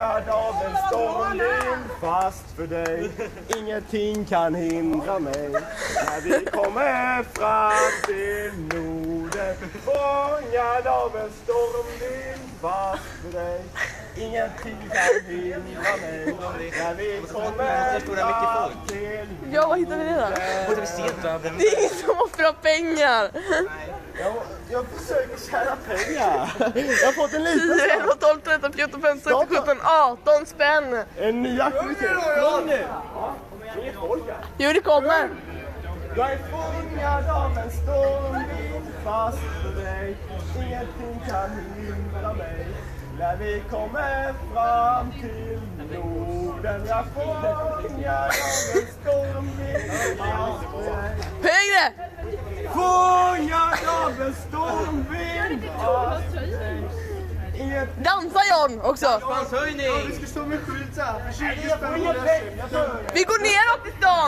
Av en stormvind fast för dig. Ingenting kan hindra mig. När vi kommer fram till Norden. Fångad av en stormvind fast för dig. Ingenting kan hindra mig. När vi kommer fram till Norden. Ja, vad hittar vi det då? Det är ingen som offrar pengar. Jag försöker tjäna pengar. Jag har fått en liten 10, 11, 12, 13, 14, 15, 16, 17, 18 spänn. En ny aktivitet. Inget folk här. Jo, det kommer. Jag är fångad av en stormvind fast för dig. Ingenting kan hindra mig. När vi kommer fram till Norden. Jag är fångad av en stormvind fast för dig. Högre! Fångad av en stormvind fast för dig. Dansa John också. Vi ska stå med skylt så här. För 20 spänn. Vi går neråt i stan.